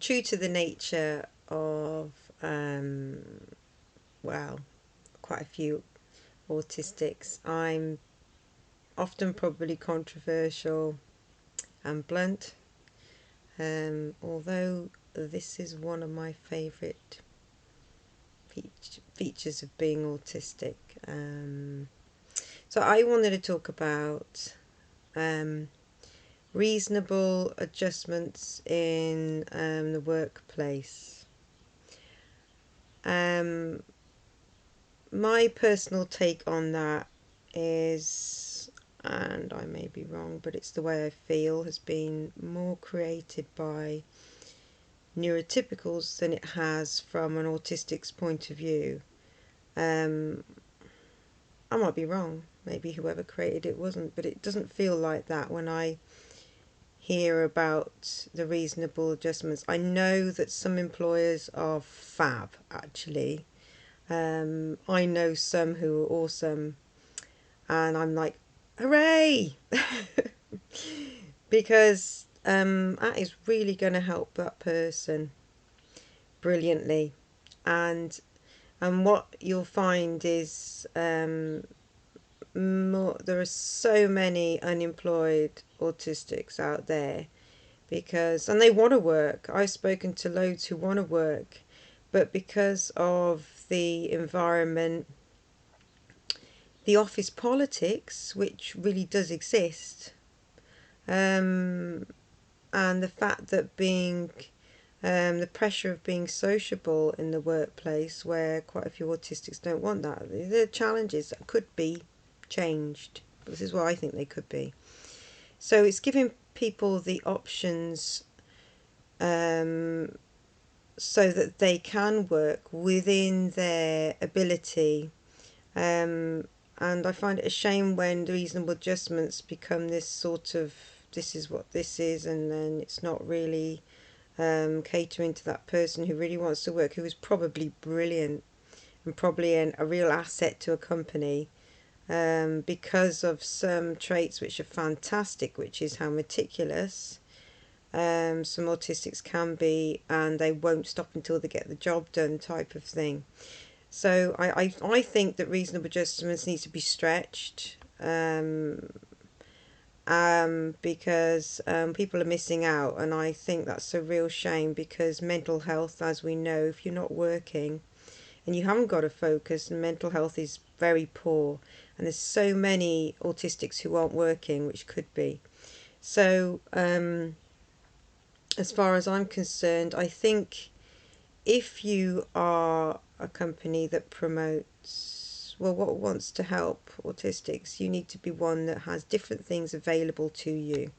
True to the nature of, well, quite a few autistics, I'm often probably controversial and blunt, although this is one of my favourite features of being autistic. So I wanted to talk about um, reasonable adjustments in the workplace. Um, my personal take on that is, and I may be wrong, but it's the way I feel, has been more created by neurotypicals than it has from an autistic's point of view. Um, I might be wrong. Maybe whoever created it wasn't, but it doesn't feel like that when I hear about the reasonable adjustments. I know that some employers are fab, actually. I know some who are awesome, and I'm like, hooray! Because that is really going to help that person brilliantly. And what you'll find is there are so many unemployed autistics out there because and they want to work. I've spoken to loads who want to work, but because of the environment, the office politics, which really does exist, um, and the fact that being the pressure of being sociable in the workplace, where quite a few autistics don't want that, the challenges that could be changed. This is what I think they could be. So it's giving people the options um, so that they can work within their ability. Um, and I find it a shame when the reasonable adjustments become this sort of this is what this is, and then it's not really catering to that person who really wants to work, who is probably brilliant and probably a real asset to a company because of some traits which are fantastic, which is how meticulous some autistics can be, and they won't stop until they get the job done, type of thing. So I think that reasonable adjustments need to be stretched because people are missing out, and I think that's a real shame because mental health, as we know, if you're not working and you haven't got a focus, and mental health is very poor, and there's so many autistics who aren't working, which could be. So, as far as I'm concerned, I think if you are a company that promotes, well, what wants to help autistics, you need to be one that has different things available to you.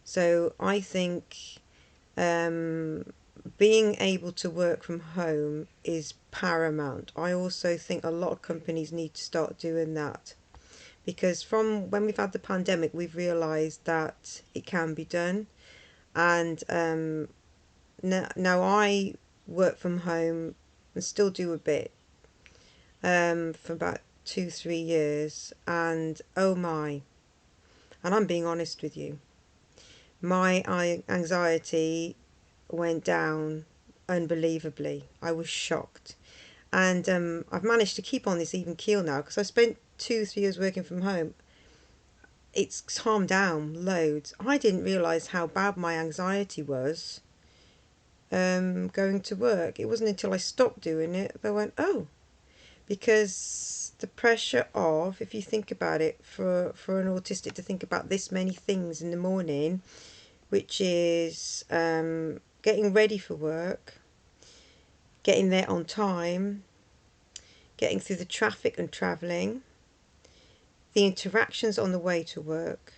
So I think um, being able to work from home is paramount. I also think a lot of companies need to start doing that because from when we've had the pandemic, we've realised that it can be done. And now I work from home and still do a bit for about 2 3 years, and oh my, and I'm being honest with you, my anxiety went down unbelievably. I was shocked, and I've managed to keep on this even keel now because I spent 2 3 years working from home. It's calmed down loads. I didn't realise how bad my anxiety was going to work. It wasn't until I stopped doing it that I went, oh, because the pressure of, if you think about it, for an autistic to think about this many things in the morning, which is getting ready for work, getting there on time, getting through the traffic and travelling, the interactions on the way to work,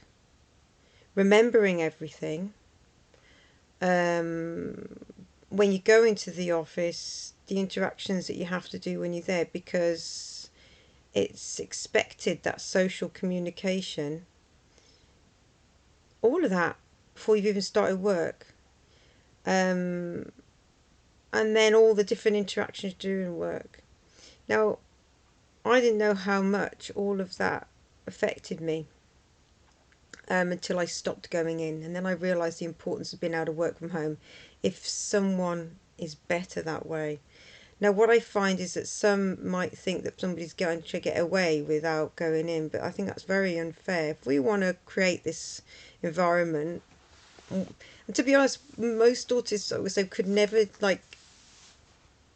remembering everything. Um, when you go into the office, the interactions that you have to do when you're there, because it's expected that social communication, all of that before you've even started work. Um, and then all the different interactions during work. Now, I didn't know how much all of that affected me. until I stopped going in, and then I realised the importance of being able to work from home if someone is better that way. Now, what I find is that some might think that somebody's going to get away without going in, but I think that's very unfair. If we want to create this environment, and to be honest, most autists, I would say, could never like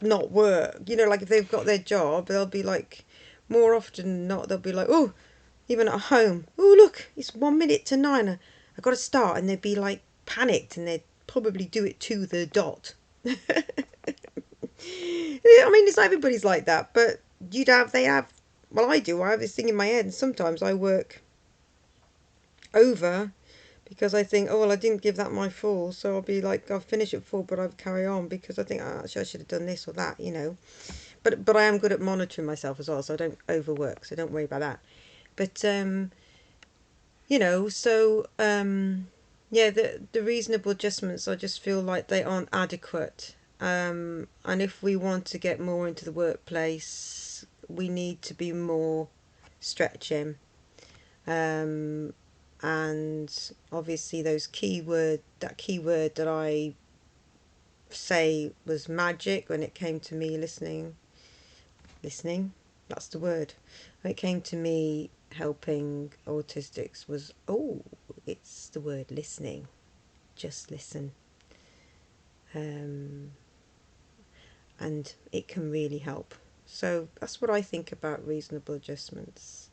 not work. You know, like if they've got their job, they'll be like, more often than not, they'll be like, oh, even at home, oh look, it's 1 minute to 9. I got to start, and they'd be like panicked, and they'd probably do it to the dot. I mean, it's not everybody's like that, but they have, well, I do. I have this thing in my head, and sometimes I work over because I think, oh, well, I didn't give that my full, so I'll be like, I'll finish at 4, but I'll carry on because I think, oh, actually, I should have done this or that, you know. But I am good at monitoring myself as well, so I don't overwork, so don't worry about that. But you know, so yeah, the reasonable adjustments, I just feel like they aren't adequate. And if we want to get more into the workplace, we need to be more stretching. Um, and obviously that keyword that I say was magic when it came to me listening, that's the word. When it came to me helping autistics was, oh, it's the word listening. Just listen. Um, and it can really help. So that's what I think about reasonable adjustments.